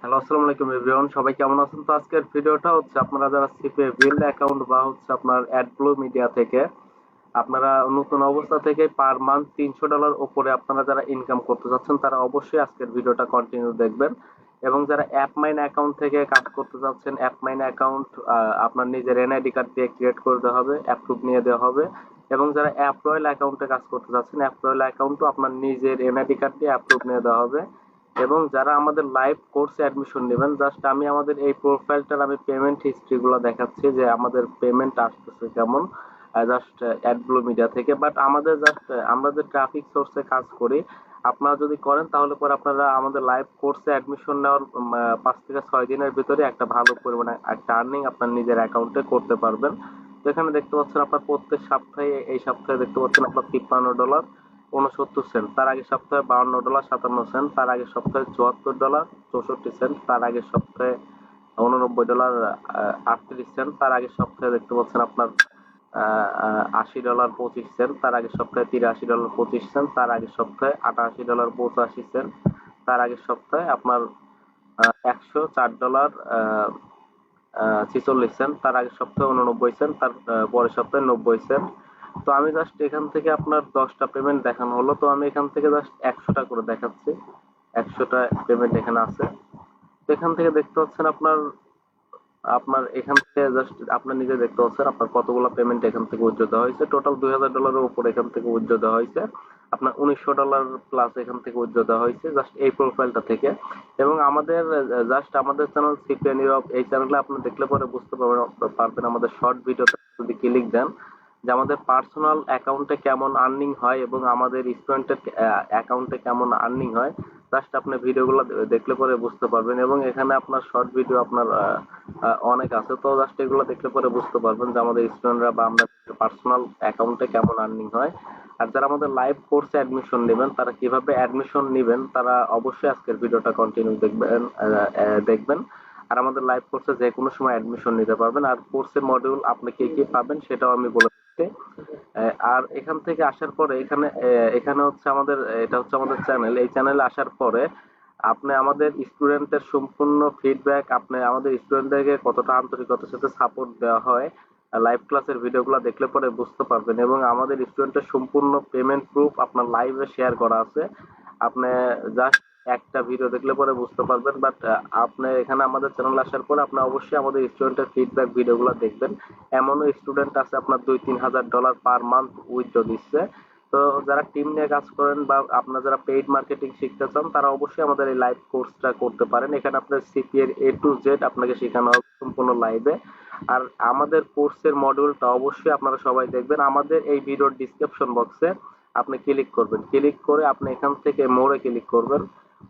Hello, আসসালামু আলাইকুম everyone. সবাই কেমন আছেন? তো আজকের ভিডিওটা হচ্ছে আপনারা যারা সিপিএ বিল্ড অ্যাকাউন্ট বা হচ্ছে আপনার অ্যাডব্লু মিডিয়া থেকে আপনারা নতুন অবস্থা থেকে পার মান্থ $300 উপরে আপনারা যারা ইনকাম করতে যাচ্ছেন তারা অবশ্যই আজকের ভিডিওটা কন্টিনিউ দেখবেন। এবং যারা অ্যাপমাইন অ্যাকাউন্ট থেকে কাজ করতে যাচ্ছেন, অ্যাপমাইন অ্যাকাউন্ট আপনার নিজের এনআইডি কার্ড দিয়ে ক্রিয়েট করে দেওয়া হবে, অ্যাপ্রুভ নিয়ে দেওয়া হবে। এবং যারা অ্যাপ রয়্যাল অ্যাকাউন্টে কাজ করতে যাচ্ছেন, অ্যাপ রয়্যাল অ্যাকাউন্টও আপনার নিজের এনআইডি কার্ড দিয়ে অ্যাপ্রুভ নিয়ে দেওয়া হবে। এবং যারা আমাদের লাইভ কোর্সে অ্যাডমিশন নেবেন, জাস্ট আমি আমাদের এই প্রোফাইলটার আমি পেমেন্ট হিস্ট্রি গুলো দেখাচ্ছি যে আমাদের পেমেন্ট আসতেছে কেমন, জাস্ট অ্যাডব্লু মিডিয়া থেকে। বাট আমাদের জাস্ট আমরা যে ট্রাফিক সোর্সে কাজ করি, আপনারা যদি করেন তাহলে পরে আপনারা আমাদের লাইভ কোর্সে অ্যাডমিশন নেওয়ার 5 থেকে 6 দিনের ভিতরে একটা ভালো পরিমাণে একটা আর্নিং আপনার নিজের অ্যাকাউন্টে করতে পারবেন। তো এখানে দেখতে পাচ্ছেন আপনার প্রত্যেক সপ্তাহে, এই সপ্তাহে দেখতে পাচ্ছেন আপনার $53.69, তার আগের সপ্তাহে $52.57, তার আগের সপ্তাহে $74.64, তার আগের সপ্তাহে $89.38, তার আগের সপ্তাহে দেখতে পাচ্ছেন আপনার $80.25, তার আগের সপ্তাহে $83.25, তার আগের সপ্তাহে $88.85, তার আগের সপ্তাহে আপনার $104.46, তার আগের সপ্তাহে 89 সেন্ট, তার পরের সপ্তাহে 90 সেন্ট। তো আমি জাস্ট এখান থেকে আপনার 10টা পেমেন্ট দেখানো হলো, তো আমি এখান থেকে জাস্ট 100টা করে দেখাচ্ছি। 100টা পেমেন্ট এখানে আছে। তো এখান থেকে দেখতে পাচ্ছেন আপনার আপনার এখান থেকে জাস্ট আপনার নিজে দেখতে পাচ্ছেন আপনার কতগুলো পেমেন্ট এখান থেকে উইথড্র দেওয়া হয়েছে। টোটাল $2000 উপর এখান থেকে উইথড্র দেওয়া হয়েছে। আপনার $1900 প্লাস এখান থেকে উইথড্র দেওয়া হয়েছে জাস্ট এই প্রোফাইলটা থেকে। এবং আমাদের জাস্ট আমাদের চ্যানেল সিপিএন ইউরোপ, এই চ্যানেলে আপনি দেখলে পরে বুঝতে পারবেন আমাদের শর্ট ভিডিওতে যদি ক্লিক দেন যে আমাদের পার্সোনাল অ্যাকাউন্টে কেমন আর্নিং হয় এবং আমাদের স্টুডেন্টের অ্যাকাউন্টে কেমন আর্নিং হয়, জাস্ট আপনি ভিডিওগুলো দেখলে পরে বুঝতে পারবেন। এবং এখানে আপনার শর্ট ভিডিও আপনার অনেক আছে, তো জাস্ট এগুলো দেখলে পরে বুঝতে পারবেন যে আমাদের স্টুডেন্টরা বা আমরা পার্সোনাল অ্যাকাউন্টে কেমন আর্নিং হয়। আর যারা আমাদের লাইভ কোর্সে অ্যাডমিশন নেবেন তারা কিভাবে অ্যাডমিশন নেবেন তারা অবশ্যই আজকের ভিডিওটা কন্টিনিউ দেখবেন। আর আমাদের লাইভ কোর্সে যে কোনো সময় অ্যাডমিশন নিতে পারবেন। আর কোর্সের মডিউল আপনি কি কি পাবেন সেটাও আমি বলে দিচ্ছি। আর এখান থেকে আসার পরে এখানে হচ্ছে আমাদের, এটা হচ্ছে আমাদের চ্যানেল। এই চ্যানেলে আসার পরে আপনি আমাদের স্টুডেন্টের সম্পূর্ণ ফিডব্যাক, আপনি আমাদের স্টুডেন্টদেরকে কতটা আন্তরিকতার সাথে সাপোর্ট দেওয়া হয় লাইভ ক্লাসের ভিডিওগুলো দেখলে পরে বুঝতে পারবেন। এবং আমাদের স্টুডেন্টের সম্পূর্ণ পেমেন্ট প্রুফ আপনার লাইভে শেয়ার করা আছে। আপনি জাস্ট একটা ভিডিও দেখলে পরে বুঝতে পারবেন। বাট আপনি এখানে আমাদের চ্যানেলে আসার পরে আপনি অবশ্যই আমাদের স্টুডেন্টের ফিডব্যাক ভিডিওগুলো দেখবেন। এমনও স্টুডেন্ট আছে আপনার $2-3 হাজার পার মান্থ উইথড্র দিচ্ছে। তো যারা টিম নিয়ে কাজ করেন বা আপনারা যারা পেইড মার্কেটিং শিখতে চান তারা অবশ্যই আমাদের এই লাইভ কোর্সটা করতে পারেন। এখানে আপনার সিপিএর A to Z আপনাকে শেখানো হবে সম্পূর্ণ লাইভে। আর আমাদের কোর্সের মডিউলটা অবশ্যই আপনারা সবাই দেখবেন। আমাদের এই ভিডিওর ডিসক্রিপশন বক্সে আপনি ক্লিক করবেন, ক্লিক করে আপনি এখান থেকে মোড়ে ক্লিক করবেন।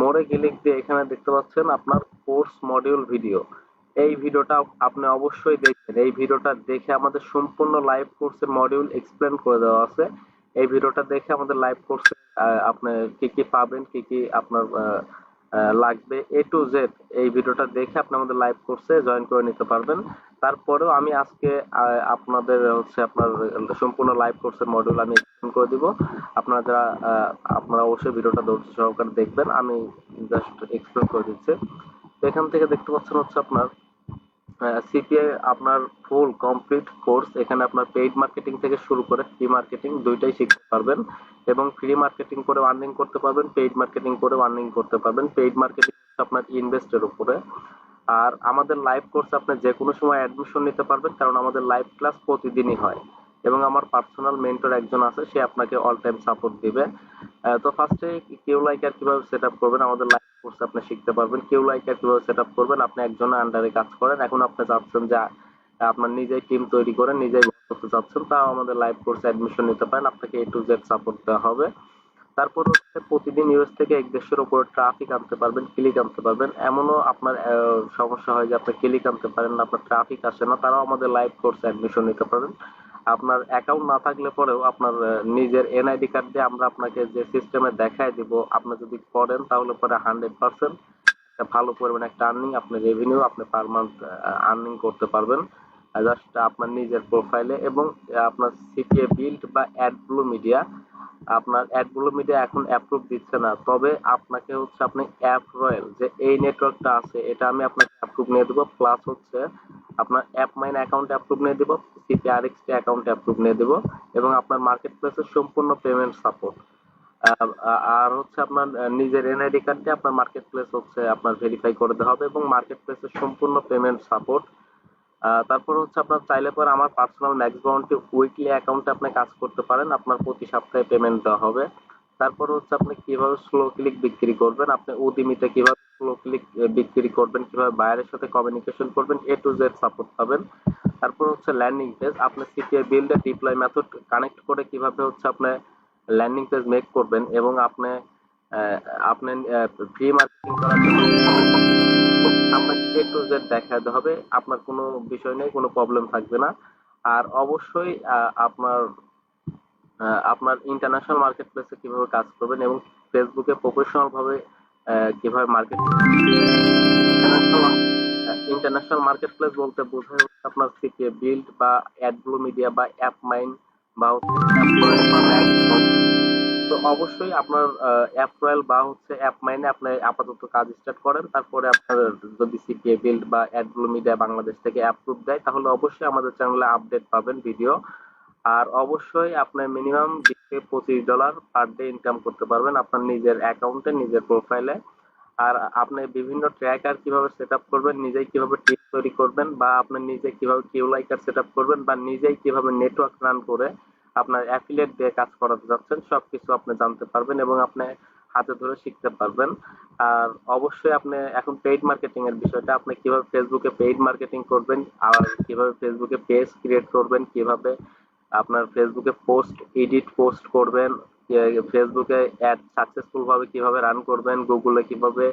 মোড়ে ক্লিক দিয়ে এখানে দেখতে পাচ্ছেন আপনার কোর্স মডিউল ভিডিও। এই ভিডিওটা আপনি অবশ্যই দেখবেন। এই ভিডিওটা দেখে আমাদের সম্পূর্ণ লাইভ কোর্সের মডিউল এক্সপ্লেন করে দেওয়া আছে। এই ভিডিওটা দেখে আমাদের লাইভ কোর্সে আপনি কি কি পাবেন, কি কি আপনার লাগবে A to Z, এই ভিডিওটা দেখে আপনি আমাদের লাইভ কোর্সে জয়েন করে নিতে পারবেন। তারপরেও আমি আজকে আপনাদের হচ্ছে আপনার সম্পূর্ণ লাইভ কোর্সের মডিউল আমি এক্সপ্লেন করে দিব। আপনারা যারা আপনারা অবশ্যই ভিডিওটা ধৈর্য সহকারে দেখবেন, আমি জাস্ট এক্সপ্লেন করে দিচ্ছি। তো এখান থেকে দেখতে পাচ্ছেন হচ্ছে আপনার সিপিআই আপনার ফুল কমপ্লিট কোর্স। এখানে আপনার পেইড মার্কেটিং থেকে শুরু করে ফ্রি মার্কেটিং দুইটাই শিখতে পারবেন। এবং ফ্রি মার্কেটিং করে আর্নিং করতে পারবেন, পেইড মার্কেটিং করে আর্নিং করতে পারবেন। পেইড মার্কেটিং আপনার ইনভেস্টের উপরে। আর আমাদের লাইভ কোর্সে আপনি যে কোনো সময় অ্যাডমিশন নিতে পারবেন, কারণ আমাদের লাইভ ক্লাস প্রতিদিনই হয়। এবং আমার পার্সোনাল মেন্টর একজন আছে, সে আপনাকে অল টাইম সাপোর্ট দিবে। তো ফার্স্টে কিউ লাইকার কিভাবে সেট আপ করবেন আমাদের লাইভ কোর্সে আপনি শিখতে পারবেন। কিউ লাইকার কিভাবে সেট আপ করবেন, আপনি একজনের আন্ডারে কাজ করেন, এখন আপনি চাচ্ছেন যে আপনার নিজেই টিম তৈরি করে নিজেই করতে চাচ্ছেন, তাও আমাদের লাইভ কোর্সে অ্যাডমিশন নিতে পারেন। আপনাকে A to Z সাপোর্ট দেওয়া হবে। তারপর হচ্ছে প্রতিদিন ইউএস থেকে 1-1.5-এর উপরে ট্রাফিক আনতে পারবেন, ক্লিক আনতে পারবেন। এমনও আপনার সমস্যা হয় যে আপনি ক্লিক আনতে পারেন না, আপনার ট্রাফিক আসে না, তারাও আমাদের লাইভ কোর্সে অ্যাডমিশন নিতে পারেন। আপনার অ্যাকাউন্ট না থাকলে পরেও আপনার নিজের এনআইডি কার্ড দিয়ে আমরা আপনাকে যে সিস্টেমে দেখায় দিব, আপনি যদি করেন তাহলে পরে 100% একটা ভালো পরিমাণে একটা আর্নিং, আপনি রেভিনিউ আপনি পার মান্থ আর্নিং করতে পারবেন জাস্ট আপনার নিজের প্রোফাইলে। এবং আপনার সিপিএ বিল্ড বা অ্যাডব্লু মিডিয়া আপনার অ্যাডগুলো মিডিয়া এখন অ্যাপ্রুভ দিচ্ছে না, তবে আপনাকে হচ্ছে আপনি অ্যাপ রয়্যাল যে এই নেটওয়ার্কটা আছে এটা আমি আপনাকে অ্যাপ্রুভ নিয়ে দেবো, প্লাস হচ্ছে আপনার অ্যাপ মাইন অ্যাকাউন্ট অ্যাপ্রুভ নিয়ে দেবো, সিপিআরএক্সটি অ্যাকাউন্ট অ্যাপ্রুভ নিয়ে দেবো, এবং আপনার মার্কেট প্লেসের সম্পূর্ণ পেমেন্ট সাপোর্ট। আর হচ্ছে আপনার নিজের এনআইডি কার্ড দিয়ে আপনার মার্কেট প্লেস হচ্ছে আপনার ভেরিফাই করে দেওয়া হবে, এবং মার্কেট প্লেসের সম্পূর্ণ পেমেন্ট সাপোর্ট। তারপর হচ্ছে আপনার চাইলে পরে আমার পার্সোনাল ম্যাক্স বাউন্টি উইকলি অ্যাকাউন্টে আপনি কাজ করতে পারেন, আপনার প্রতি সপ্তাহে পেমেন্ট দেওয়া হবে। তারপর হচ্ছে আপনি কিভাবে স্লো ক্লিক বিক্রি করবেন, আপনি উদ্যমিতে কিভাবে স্লো ক্লিক বিক্রি করবেন, কিভাবে বায়ারের সাথে কমিউনিকেশন করবেন, এ টু জেড সাপোর্ট পাবেন। তারপর হচ্ছে ল্যান্ডিং পেজ, আপনি সিপিআই বিল্ডে ডিপ্লয় মেথড কানেক্ট করে কিভাবে হচ্ছে আপনি ল্যান্ডিং পেজ মেক করবেন, এবং আপনি আহ, আপনি ফ্রি মার্কেটিং করার জন্য আপনাকে এ টু জেড দেখাতে হবে, আপনার কোনো বিষয় নেই, কোনো প্রবলেম থাকবে না। আর অবশ্যই আপনার ইন্টারন্যাশনাল মার্কেট প্লেসে কিভাবে কাজ করবেন এবং ফেসবুকে প্রফেশনাল ভাবে কিভাবে মার্কেট ইন্টারন্যাশনাল মার্কেট প্লেস বলতে বোঝায় হচ্ছে আপনার সিপিএ বিল্ড বা অ্যাডব্লু মিডিয়া বা অ্যাপ মাইন বা তো অবশ্যই আপনার অ্যাপ রয়্যাল বা হচ্ছে অ্যাপ মাইনে আপনি আপাতত কাজ স্টার্ট করেন, তারপরে আপনার যদি সিপিএ বিল্ড বা অ্যাডব্লু মিডিয়া বাংলাদেশ থেকে অ্যাপ্রুভ দেয় তাহলে অবশ্যই আমাদের চ্যানেলে আপডেট পাবেন ভিডিও। আর অবশ্যই আপনার মিনিমাম $20 থেকে $25 পার ডে ইনকাম করতে পারবেন আপনার নিজের অ্যাকাউন্টে, নিজের প্রোফাইলে। আর আপনি বিভিন্ন ট্র্যাকার কিভাবে সেট আপ করবেন, নিজেই কিভাবে টিম তৈরি করবেন, বা আপনি নিজে কিভাবে কিউ লাইকার সেট আপ করবেন, বা নিজেই কিভাবে নেটওয়ার্ক রান করে আপনার অ্যাফিলিয়েট দিয়ে কাজ করাতে যাচ্ছেন, সবকিছু আপনি জানতে পারবেন এবং আপনি হাতে ধরে শিখতে পারবেন। আর অবশ্যই আপনি এখন পেইড মার্কেটিং এর বিষয়টা, আপনি কিভাবে ফেসবুকে পেইড মার্কেটিং করবেন, আর কিভাবে ফেসবুকে পেজ ক্রিয়েট করবেন, কিভাবে আপনার ফেসবুকে পোস্ট এডিট পোস্ট করবেন, ফেসবুকে অ্যাড সাকসেসফুল ভাবে কিভাবে রান করবেন, গুগলে কিভাবে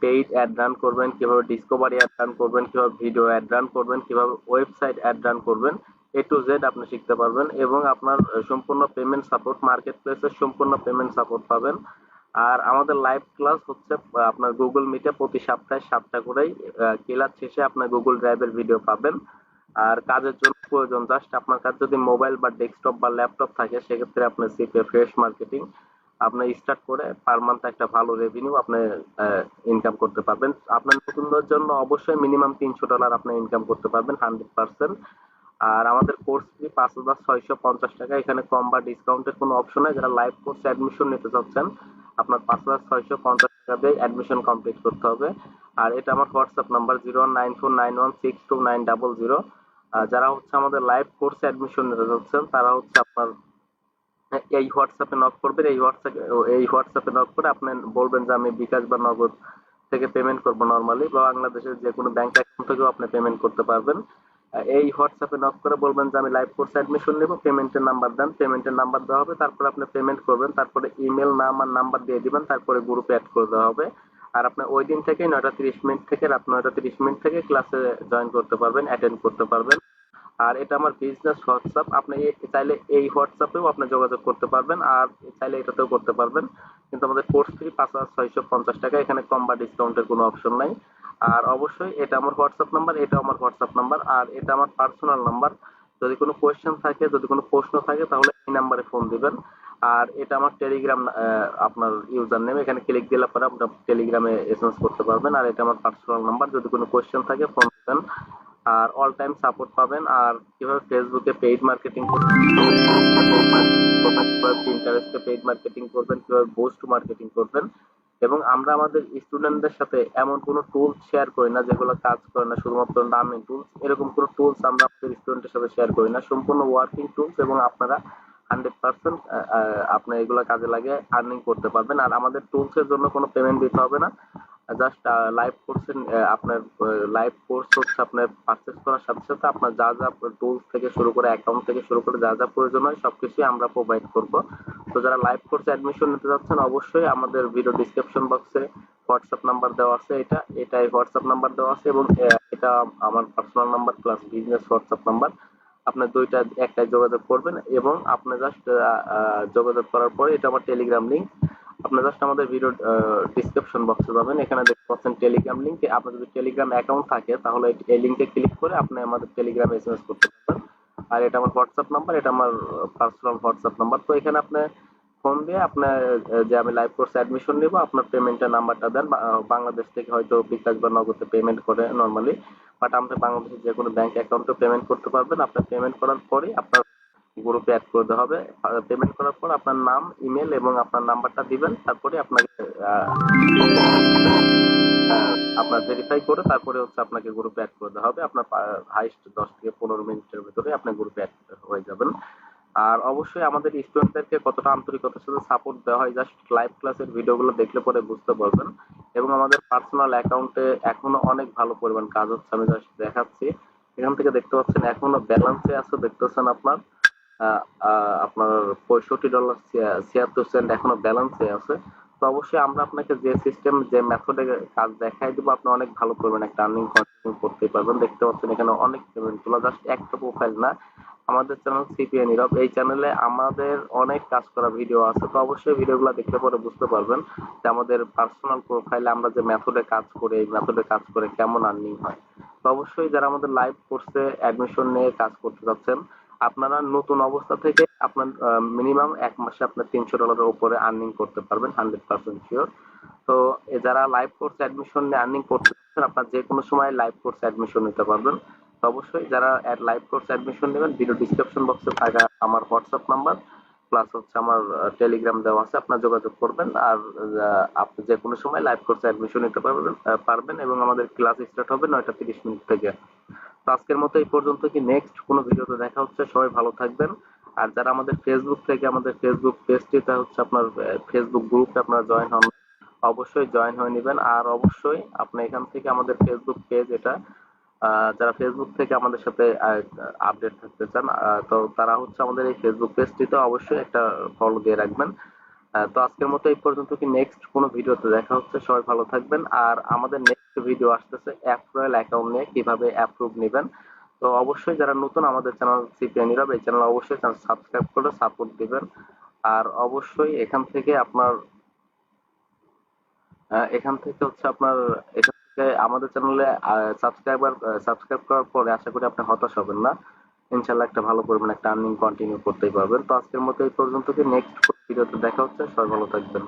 পেইড অ্যাড রান করবেন, কিভাবে ডিসকভারি অ্যাড রান করবেন, কিভাবে ভিডিও অ্যাড রান করবেন, কিভাবে ওয়েবসাইট অ্যাড রান করবেন, এ টু জেড আপনি শিখতে পারবেন। এবং আপনার সম্পূর্ণ পেমেন্ট সাপোর্ট, মার্কেট প্লেসের সম্পূর্ণ পেমেন্ট সাপোর্ট পাবেন। আর আমাদের লাইভ ক্লাস হচ্ছে আপনার গুগল মিটে প্রতি সপ্তাহে 7টা করেই, ক্লাস শেষে আপনার গুগল ড্রাইভের ভিডিও পাবেন। আর কাজের জন্য প্রয়োজন জাস্ট আপনার কাছে যদি মোবাইল বা ডেস্কটপ বা ল্যাপটপ থাকে, সেক্ষেত্রে আপনার সিপে ফ্রেশ মার্কেটিং আপনি স্টার্ট করে পার মান্থ একটা ভালো রেভিনিউ আপনি ইনকাম করতে পারবেন। আপনার নতুনদের জন্য অবশ্যই মিনিমাম $300 আপনি ইনকাম করতে পারবেন 100%। আর আমাদের কোর্স ফি $5,650, এখানে কম বা ডিসকাউন্টের কোনো অপশন নেই। যারা লাইভ কোর্স অ্যাডমিশন নিতে চাচ্ছেন আপনার $5,650 দিয়ে অ্যাডমিশন কমপ্লিট করতে হবে। আর এটা আমার হোয়াটসঅ্যাপ নাম্বার 019491629000। যারা হচ্ছে আমাদের লাইভ কোর্সে অ্যাডমিশন নিতে যাচ্ছেন তারা হচ্ছে আপনার এই হোয়াটসঅ্যাপে নক করবেন, এই হোয়াটসঅ্যাপে নক করে আপনি বলবেন যে আমি বিকাশ বা নগদ থেকে পেমেন্ট করব নরমালি, বা বাংলাদেশের যে কোনো ব্যাংক অ্যাকাউন্ট থেকেও আপনি পেমেন্ট করতে পারবেন। এই হোয়াটসঅ্যাপে নক করে বলবেন যে আমি লাইভ কোর্সে অ্যাডমিশন নেব, পেমেন্টের নাম্বার দেন, পেমেন্টের নাম্বার দেওয়া হবে, তারপরে আপনি পেমেন্ট করবেন, তারপরে ইমেল নাম আর নাম্বার দিয়ে দিবেন, তারপরে গ্রুপে অ্যাড করে দেওয়া হবে। আর আপনি ওই দিন থেকে 9:30 থেকে রাত 9:30 থেকে ক্লাসে জয়েন করতে পারবেন, অ্যাটেন্ড করতে পারবেন। আর এটা আমার বিজনেস হোয়াটসঅ্যাপ, আপনি চাইলে এই হোয়াটসঅ্যাপেও আপনি যোগাযোগ করতে পারবেন, আর চাইলে এটাতেও করতে পারবেন। কিন্তু আমাদের কোর্স ফি $5,650, এখানে কম বা ডিসকাউন্টের কোনো অপশন নাই। আর অবশ্যই এটা আমার হোয়াটসঅ্যাপ নাম্বার, এটা আমার হোয়াটসঅ্যাপ নাম্বার, আর এটা আমার পার্সোনাল নাম্বার। যদি কোনো কোয়েশ্চেন থাকে, যদি কোনো প্রশ্ন থাকে তাহলে এই নাম্বারে ফোন দিবেন। আর এটা আমার টেলিগ্রাম আপনার ইউজার নেম, এখানে ক্লিক দিলে পরে আপনার টেলিগ্রামে এসএমএস করতে পারবেন। আর এটা আমার পার্সোনাল নাম্বার, যদি কোনো কোয়েশ্চেন থাকে ফোন দিবেন। আর অল টাইম সাপোর্ট পাবেন। আর কিভাবে ফেসবুকে পেইড মার্কেটিং করবেন, ইন্টারেস্টে পেইড মার্কেটিং করবেন, কিভাবে বুস্ট মার্কেটিং করবেন। এবং আমরা আমাদের স্টুডেন্টদের সাথে এমন কোনো টুলস শেয়ার করি না যেগুলো কাজ করে না, শুধুমাত্র নামে টুলস, এরকম কোনো টুলস আমরা আমাদের স্টুডেন্টের সাথে শেয়ার করি না, সম্পূর্ণ ওয়ার্কিং টুলস, এবং আপনারা 100% আপনি এগুলো কাজে লাগিয়ে আর্নিং করতে পারবেন। আর আমাদের টুলস এর জন্য কোনো পেমেন্ট দিতে হবে না, জাস্ট লাইভ কোর্সের আপনার লাইভ কোর্স হচ্ছে আপনার পারচেজ করার সাথে সাথে আপনার যা যা টুলস থেকে শুরু করে অ্যাকাউন্ট থেকে শুরু করে যা যা প্রয়োজন হয় সবকিছুই আমরা প্রোভাইড করব। তো যারা লাইভ কোর্সে অ্যাডমিশন নিতে যাচ্ছেন অবশ্যই আমাদের ভিডিও ডিসক্রিপশন বক্সে হোয়াটসঅ্যাপ নাম্বার দেওয়া আছে, এটাই হোয়াটসঅ্যাপ নাম্বার দেওয়া আছে, এবং এটা আমার personal number plus business WhatsApp number. আপনার দুইটা একটাই যোগাযোগ করবেন, এবং আপনি জাস্ট যোগাযোগ করার পরে এটা আমার টেলিগ্রাম লিংক, আপনি জাস্ট আমাদের ভিডিও ডিসক্রিপশন বক্সে যাবেন, এখানে দেখতে পাচ্ছেন টেলিগ্রাম লিংক। আপনার যদি টেলিগ্রাম অ্যাকাউন্ট থাকে তাহলে এই লিংকে ক্লিক করে আপনি আমাদের টেলিগ্রামে এসএমএস করতে পারবেন। আর এটা আমার হোয়াটসঅ্যাপ নাম্বার, এটা আমার পার্সোনাল হোয়াটসঅ্যাপ নাম্বার। তো এখানে আপনি ফোন দিয়ে আপনার যে আমি লাইভ কোর্সে অ্যাডমিশন নিব, আপনার পেমেন্টের নাম্বারটা দেন। বাংলাদেশ থেকে হয়তো বিকাশ বা নগদে পেমেন্ট করে নরমালি, বাট আপনি বাংলাদেশের যে কোনো ব্যাংক অ্যাকাউন্টে পেমেন্ট করতে পারবেন। আপনার পেমেন্ট করার পরেই আপনার গ্রুপে অ্যাড করে দেওয়া হবে। পেমেন্ট করার পর আপনার নাম, ইমেল এবং আপনার নাম্বারটা দিবেন, তারপরে আপনাকে আপনার ভেরিফাই করে তারপরে হচ্ছে আপনাকে গ্রুপে অ্যাড করে দেওয়া হবে। আপনার হাইস্ট 10 থেকে 15 মিনিটের ভিতরে আপনি গ্রুপে অ্যাড হয়ে যাবেন। আর অবশ্যই আমাদের স্টুডেন্টদেরকে কতটা আন্তরিকতার সাথে সাপোর্ট দেওয়া হয় জাস্ট লাইভ ক্লাসের ভিডিওগুলো দেখলে পরে বুঝতে পারবেন। এবং আমাদের পার্সোনাল অ্যাকাউন্টে এখনো অনেক ভালো পরিমাণ কাজ হচ্ছে, আমি জাস্ট দেখাচ্ছি। এখান থেকে দেখতে পাচ্ছেন এখনো ব্যালেন্সে আছে, দেখতেছেন আপনার আপনার $65 76 সেন্ট এখনো ব্যালেন্সে আছে। তো অবশ্যই আমরা আপনাকে যে সিস্টেম যে মেথডে কাজ দেখাই দিব, আপনি অনেক ভালো করবেন, একটা আর্নিং কন্টিনিউ করতে পারবেন। দেখতে পাচ্ছেন এখানে অনেক পেমেন্ট গুলো, জাস্ট একটা প্রোফাইল না। আমাদের চ্যানেল সিপিএ নীরব, এই চ্যানেলে আমাদের অনেক কাজ করা ভিডিও আছে। তো অবশ্যই ভিডিওগুলো দেখলে পরে বুঝতে পারবেন যে আমাদের পার্সোনাল প্রোফাইলে আমরা যে মেথডে কাজ করি, এই মেথডে কাজ করে কেমন আর্নিং হয়। তো অবশ্যই যারা আমাদের লাইভ কোর্সে অ্যাডমিশন নিয়ে কাজ করতে যাচ্ছেন, আপনারা নতুন অবস্থা থেকে আপনার মিনিমাম 1 মাসে আপনার $300 উপরে আর্নিং করতে পারবেন, 100% শিওর। তো যারা লাইভ কোর্সে অ্যাডমিশন নিয়ে আর্নিং করতে চাচ্ছেন, আপনার যে কোনো সময় লাইভ কোর্সে অ্যাডমিশন নিতে পারবেন। তো অবশ্যই যারা লাইভ কোর্সে অ্যাডমিশন নেবেন, ভিডিও ডিসক্রিপশন বক্সে থাকা আমার হোয়াটসঅ্যাপ নাম্বার প্লাস হচ্ছে আমার টেলিগ্রাম দেওয়া আছে, আপনার যোগাযোগ করবেন। আর আপনি যে কোনো সময় লাইভ কোর্সে অ্যাডমিশন নিতে পারবেন এবং আমাদের ক্লাস স্টার্ট হবে 9টা 30 মিনিট থেকে। তো আজকের মতো এই পর্যন্ত, কি নেক্সট কোনো ভিডিওতে দেখা হচ্ছে। সবাই ভালো থাকবেন। আর যারা আমাদের ফেসবুক থেকে আমাদের ফেসবুক পেজটিতে হচ্ছে আপনার ফেসবুক গ্রুপে আপনারা জয়েন হন, অবশ্যই জয়েন হয়ে নেবেন। আর অবশ্যই আপনি এখান থেকে আমাদের ফেসবুক পেজ এটা যারা ফেসবুক থেকে আমাদের সাথে আপডেট থাকতে চান, তো তারা হচ্ছে আমাদের এই ফেসবুক পেজটিতে অবশ্যই একটা ফলো দিয়ে রাখবেন। তো আজকের মতো এই পর্যন্ত, কি নেক্সট কোনো ভিডিওতে দেখা হচ্ছে। সবাই ভালো থাকবেন। আর আমাদের নেক্সট ভিডিও আসতেছে অ্যাপ্রুয়াল অ্যাকাউন্ট নিয়ে, কিভাবে অ্যাপ্রুভ নেবেন। তো অবশ্যই যারা নতুন আমাদের চ্যানেল সিপিএ নীরব, এই চ্যানেল অবশ্যই চ্যানেল সাবস্ক্রাইব করে সাপোর্ট দিবেন। আর অবশ্যই এখান থেকে আপনার এখান থেকে হচ্ছে আপনার এখান থেকে আমাদের চ্যানেলে সাবস্ক্রাইব করার পরে আশা করি আপনি হতাশ হবেন না। ইনশাল্লাহ একটা ভালো পরিমাণ একটা আর্নিং কন্টিনিউ করতেই পারবেন। তো আজকের মতো এই পর্যন্ত, কি নেক্সট ভিডিওতে দেখা হচ্ছে। সবাই ভালো থাকবেন।